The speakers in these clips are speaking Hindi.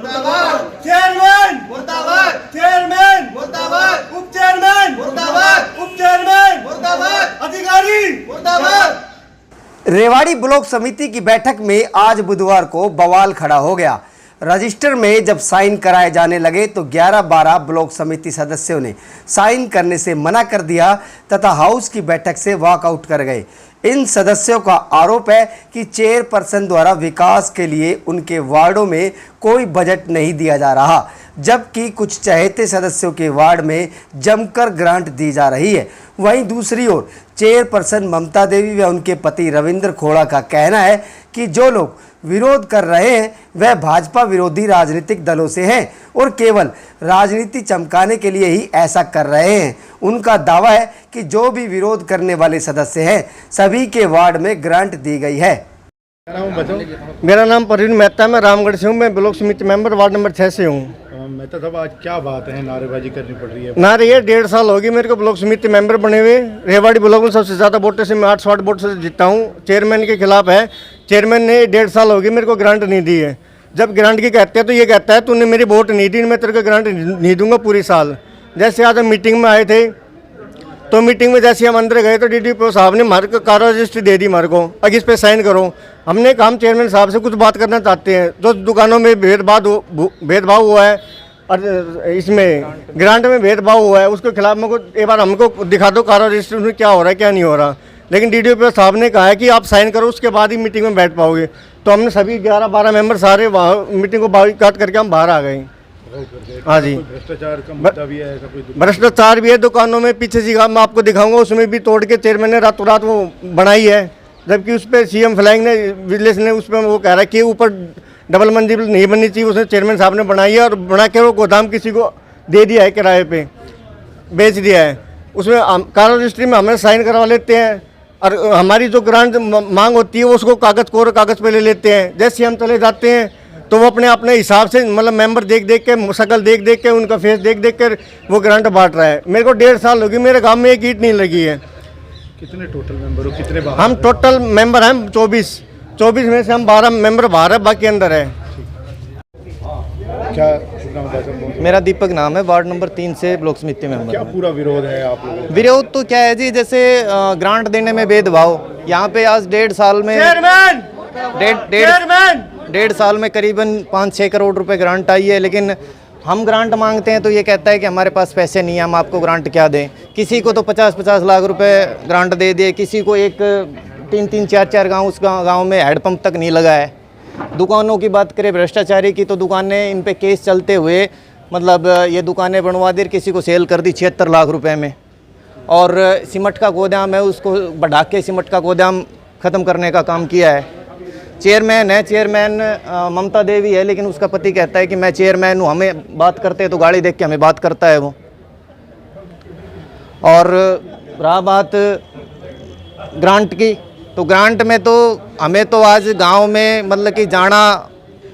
मुर्दाबाद, चेयरमैन मुर्दाबाद, चेयरमैन मुर्दाबाद, उप चेयरमैन मुर्दाबाद, उप चेयरमैन मुर्दाबाद, अधिकारी मुर्दाबाद। रेवाड़ी ब्लॉक समिति की बैठक में आज बुधवार को बवाल खड़ा हो गया। रजिस्टर में जब साइन कराए जाने लगे तो 11-12 ब्लॉक समिति सदस्यों ने साइन करने से मना कर दिया तथा हाउस की बैठक से वॉकआउट कर गए। इन सदस्यों का आरोप है कि चेयरपर्सन द्वारा विकास के लिए उनके वार्डों में कोई बजट नहीं दिया जा रहा, जबकि कुछ चहेते सदस्यों के वार्ड में जमकर ग्रांट दी जा रही है। वहीं दूसरी ओर चेयरपर्सन ममता देवी व उनके पति रविंद्र खोड़ा का कहना है कि जो लोग विरोध कर रहे हैं वह भाजपा विरोधी राजनीतिक दलों से हैं और केवल राजनीति चमकाने के लिए ही ऐसा कर रहे हैं। उनका दावा है कि जो भी विरोध करने वाले सदस्य हैं सभी के वार्ड में ग्रांट दी गई है। मेरा नाम परवीन मेहता है, मैं रामगढ़ से हूँ। मैं ब्लॉक समिति मेंबर वार्ड नंबर 6 से हूँ। मेहता साहब, आज क्या बात है, नारेबाजी करनी पड़ रही है? नारे ये 1.5 साल होगी मेरे को ब्लॉक समिति मेंबर बने हुए। रेवाड़ी ब्लॉक में सबसे ज़्यादा वोटों से मैं 808 वोट से जीता हूँ। चेयरमैन के खिलाफ है। चेयरमैन ने 1.5 साल होगी मेरे को ग्रांट नहीं दी है। जब ग्रांट की कहते हैं तो ये कहता है तूने मेरी वोट नहीं दी, मैं तेरे को ग्रांट नहीं दूंगा पूरी साल। जैसे आज हम मीटिंग में आए थे तो मीटिंग में जैसे हम अंदर गए तो DDPO साहब ने हमारे को कार रजिस्ट्री दे दी हमारे को, अगर इस पे साइन करो। हमने कहा हम चेयरमैन साहब से कुछ बात करना चाहते हैं। जो दुकानों में भेदभाव हुआ है और इसमें ग्रांट में भेदभाव हुआ है उसके खिलाफ मेरे को एक बार हमको दिखा दो कार रजिस्ट्री में क्या हो रहा है क्या नहीं हो रहा। लेकिन DDPO साहब ने कहा है कि आप साइन करो उसके बाद ही मीटिंग में बैठ पाओगे। तो हमने सभी 11-12 मेंबर सारे वहाँ मीटिंग को बाइकाट करके हम बाहर आ गए। हाँ जी, भ्रष्टाचार का मुद्दा भी है, ऐसा कोई? भ्रष्टाचार भी है दुकानों में। पीछे जगह मैं आपको दिखाऊंगा, उसमें भी तोड़ के चेयरमैन ने रातों रात वो बनाई है, जबकि उस पर CM फ्लैग ने विजिलेंस ने उस पर वो कह रहा है कि ऊपर डबल मंजिल नहीं बननी चाहिए। उसने चेयरमैन साहब ने बनाई है और बना के वो गोदाम किसी को दे दिया है, किराए पे बेच दिया है। उसमें कार रजिस्ट्री में हमें साइन करवा लेते हैं और हमारी जो ग्रांट मांग होती है उसको कागज़ पे ले लेते हैं। जैसे हम चले जाते हैं तो वो अपने हिसाब से मतलब मेंबर देख के शक्ल देख के उनका फेस देख कर वो ग्रांट बांट रहा है। मेरे को 1.5 साल होगी, मेरे गांव में एक ईंट नहीं लगी है। कितने टोटल मेंबर हो, कितने बाहर? हम टोटल मेंबर हैं 24 में से हम 12 मेंबर बाहर है, बाकी अंदर है। क्या नाम है? मेरा दीपक नाम है, वार्ड नंबर 3 से ब्लॉक समिति मेंबर। क्या पूरा विरोध है आप लोगों का? विरोध तो क्या है जी, जैसे ग्रांट देने में भेदभाव। यहाँ पे आज 1.5 साल में डेढ़ साल में करीबन 5-6 करोड़ रुपए ग्रांट आई है। लेकिन हम ग्रांट मांगते हैं तो ये कहता है कि हमारे पास पैसे नहीं है, हम आपको ग्रांट क्या दें। किसी को तो 50-50 लाख रुपए ग्रांट दे दिए, किसी को एक 3-3, 4-4 गाँव उस गाँव में हैंडपम्प तक नहीं लगा है। दुकानों की बात करें भ्रष्टाचारी की तो दुकानें इन पे केस चलते हुए मतलब ये दुकानें बनवा दी, किसी को सेल कर दी 76 लाख रुपए में। और सीमेंट का गोदाम है उसको बढ़ा के सीमेंट का गोदाम ख़त्म करने का काम किया है। चेयरमैन है, चेयरमैन ममता देवी है, लेकिन उसका पति कहता है कि मैं चेयरमैन हूँ। हमें बात करते हैं तो गाड़ी देख के हमें बात करता है वो। और रहा बात ग्रांट की, तो ग्रांट में तो हमें तो आज गांव में मतलब कि जाना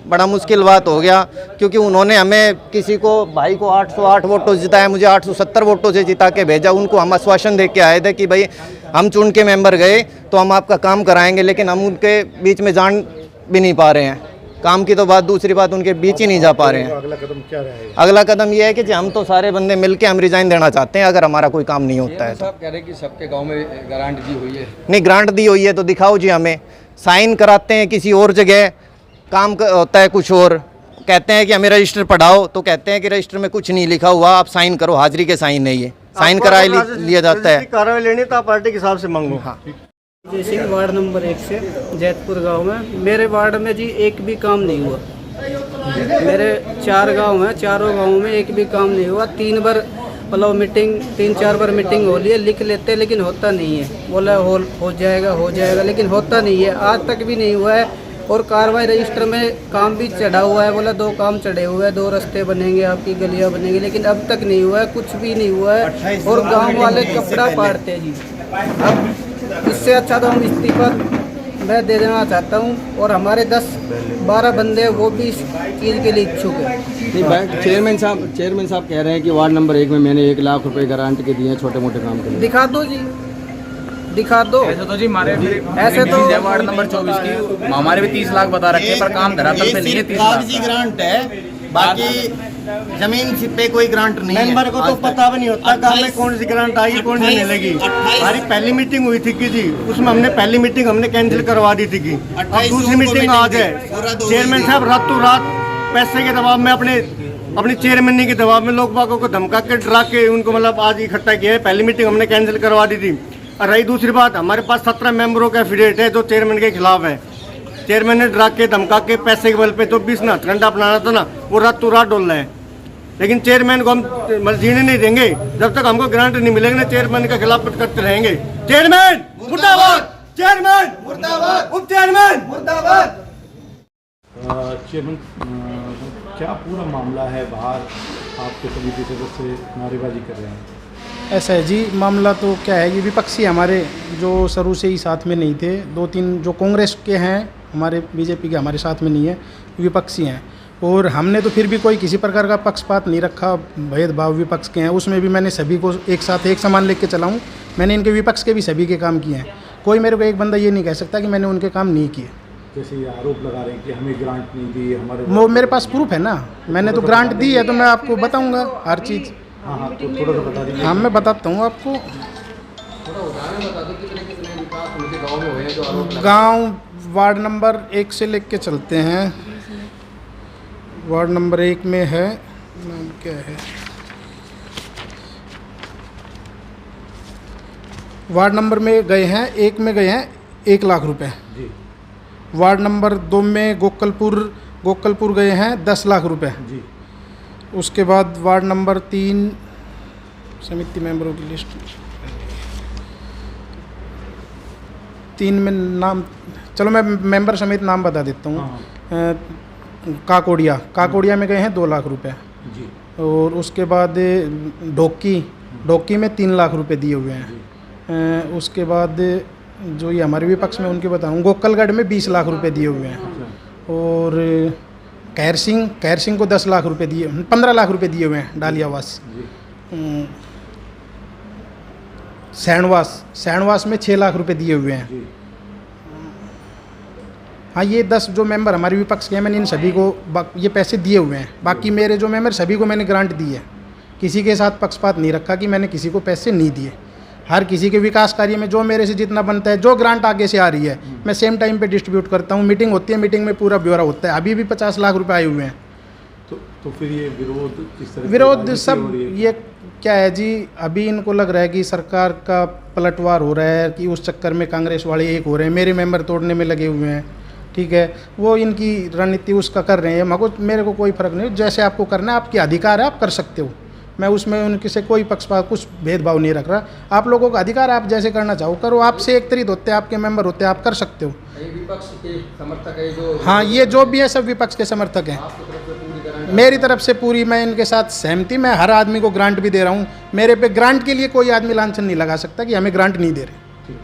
बड़ा मुश्किल बात हो गया, क्योंकि उन्होंने हमें किसी को भाई को 808 वोटों से जिताया, मुझे 870 वोटों से जिता के भेजा। उनको हम आश्वासन दे के आए थे कि भाई हम चुन के मेंबर गए तो हम आपका काम कराएंगे, लेकिन हम उनके बीच में जान भी नहीं पा रहे हैं। काम की तो बात दूसरी बात, उनके बीच ही नहीं जा पा रहे हैं। अगला कदम क्या रहेगा? अगला कदम ये है कि हम तो सारे बंदे मिलके हम रिजाइन देना चाहते हैं अगर हमारा कोई काम नहीं होता है तो। साहब कह रहे हैं कि सबके गांव में ग्रांट दी हुई है। नहीं, ग्रांट दी हुई है तो दिखाओ जी, हमें साइन कराते हैं किसी और जगह, काम होता है कुछ और। कहते हैं कि हमें रजिस्टर पढ़ाओ तो कहते हैं कि रजिस्टर में कुछ नहीं लिखा हुआ, आप साइन करो, हाजिरी के साइन नहीं है, साइन करा लिया जाता है। कार्रवाई लेनी तो आप पार्टी के हिसाब से मांगो। हाँ, जय सिंह, वार्ड नंबर 1 से जैतपुर गांव में। मेरे वार्ड में जी एक भी काम नहीं हुआ। मेरे 4 गांव हैं, चारों गांवों में एक भी काम नहीं हुआ। 3 बार मतलब मीटिंग, 3-4 बार मीटिंग हो ली है, लिख लेते लेकिन होता नहीं है। बोला हो जाएगा लेकिन होता नहीं है, आज तक भी नहीं हुआ है। और कार्रवाई रजिस्टर में काम भी चढ़ा हुआ है, बोला 2 काम चढ़े हुए हैं, 2 रास्ते बनेंगे, आपकी गलियां बनेंगी, लेकिन अब तक नहीं हुआ है, कुछ भी नहीं हुआ है। और गांव वाले कपड़ा पाड़ते हैं जी। अब इससे अच्छा तो हम इस्तीफा मैं दे देना चाहता हूं। और हमारे 10-12 बंदे वो भी इस चीज़ के लिए इच्छुक है। चेयरमैन साहब कह रहे हैं कि वार्ड नंबर 1 में मैंने 1 लाख रुपए गारंटी के दिए हैं छोटे मोटे काम के लिए। दिखा दो जी, दिखा दो। ऐसे तो जी हमारे ऐसे तो वार्ड नंबर 24 की हमारे भी 30 लाख बता रखे हैं, पर काम धरातल पे नहीं है। 30 लाख ग्रांट है बाकी जमीन पे कोई ग्रांट नहीं है। मेंबर को तो पता भी नहीं होता कि हमें कौन सी ग्रांट आएगी कौन सी मिलेगी। हमारी पहली मीटिंग हुई थी कि जी उसमें हमने पहली मीटिंग हमने कैंसिल करवा दी थी कि अब दूसरी मीटिंग आज है। चेयरमैन साहब रातों रात पैसे के दबाव में अपनी चेयरमैनी के दबाव में लोग बागों को धमका के डरा के उनको मतलब आज इकट्ठा किया है। पहली मीटिंग हमने कैंसिल करवा दी थी। और रही दूसरी बात, हमारे पास 17 मेंबरों का एफिडेविट है जो चेयरमैन के खिलाफ है। चेयरमैन ने डरा के धमका के पैसे के बल पे जो 20 हथकंडा अपनाना था ना वो रातों रात डोल रहे हैं। लेकिन चेयरमैन को हम जीने नहीं देंगे जब तक हमको ग्रांट नहीं मिलेगी ना। चेयरमैन के खिलाफ करते रहेंगे। चेयरमैन मुर्दाबाद, चेयरमैन मुर्दाबाद, उप चेयरमैन मुर्दाबाद। चेयरमैन क्या पूरा मामला है? बाहर आपके समिति सदस्य नारेबाजी कर रहे हैं। ऐसा है जी, मामला तो क्या है, ये विपक्षी हमारे जो शुरू से ही साथ में नहीं थे, 2-3 जो कांग्रेस के हैं हमारे, बीजेपी के हमारे साथ में नहीं है, विपक्षी हैं। और हमने तो फिर भी कोई किसी प्रकार का पक्षपात नहीं रखा, भेदभाव विपक्ष के हैं उसमें भी मैंने सभी को एक साथ एक समान लेके चला हूँ। मैंने इनके विपक्ष के भी सभी के काम किए हैं। कोई मेरे को एक बंदा ये नहीं कह सकता कि मैंने उनके काम नहीं किए। जैसे ये आरोप लगा रहे हैं कि हमें ग्रांट नहीं दी हमारे, वो मेरे पास प्रूफ है ना, मैंने तो ग्रांट दी है तो मैं आपको बताऊँगा हर चीज़। हाँ तो थोड़ा सा बता दीजिए। हाँ मैं बताता हूँ आपको। गांव वार्ड नंबर 1 से लेके चलते हैं। वार्ड नंबर 1 में है, नाम क्या है, वार्ड नंबर में गए हैं, 1 में गए हैं 1 लाख रुपए जी। वार्ड नंबर 2 में गोकलपुर गए हैं 10 लाख रुपए जी। उसके बाद वार्ड नंबर 3 समिति मेंबरों की लिस्ट 3 में नाम, चलो मैं मेंबर समेत नाम बता देता हूँ। काकोड़िया में गए हैं 2 लाख रुपए जी। और उसके बाद ढोकी में 3 लाख रुपए दिए हुए हैं। उसके बाद जो ये हमारे विपक्ष में उनके बताऊँ, गोकलगढ़ में 20 लाख रुपए दिए हुए हैं। और खैर सिंह को 10 लाख रुपए दिए, 15 लाख रुपए दिए हुए हैं डालियावास। सैणवास में 6 लाख रुपए दिए हुए हैं। हाँ ये 10 जो मेंबर हमारे विपक्ष के हैं मैंने इन सभी को ये पैसे दिए हुए हैं। बाकी मेरे जो मेंबर सभी को मैंने ग्रांट दी है, किसी के साथ पक्षपात नहीं रखा कि मैंने किसी को पैसे नहीं दिए। हर किसी के विकास कार्य में जो मेरे से जितना बनता है, जो ग्रांट आगे से आ रही है मैं सेम टाइम पे डिस्ट्रीब्यूट करता हूँ। मीटिंग होती है, मीटिंग में पूरा ब्यौरा होता है। अभी भी 50 लाख रुपए आए हुए हैं। तो फिर ये विरोध किस तरह? विरोध सब ये क्या है जी, अभी इनको लग रहा है कि सरकार का पलटवार हो रहा है, कि उस चक्कर में कांग्रेस वाले एक हो रहे हैं, मेरे मेंबर तोड़ने में लगे हुए हैं। ठीक है, वो इनकी रणनीति उसका कर रहे हैं। मेरे को कोई फर्क नहीं, जैसे आपको करना है आपके अधिकार है, आप कर सकते हो। मैं उसमें उनके से कोई पक्षपात कुछ भेदभाव नहीं रख रहा। आप लोगों का अधिकार, आप जैसे करना चाहो करो। आपसे एकत्रित होते हैं, आपके मेंबर होते हैं, आप कर सकते हो। विपक्ष के समर्थक है जो, हाँ ये जो भी है सब विपक्ष के समर्थक हैं। मेरी तरफ से पूरी मैं इनके साथ सहमति, मैं हर आदमी को ग्रांट भी दे रहा हूँ। मेरे पे ग्रांट के लिए कोई आदमी लांछन नहीं लगा सकता कि हमें ग्रांट नहीं दे रहे।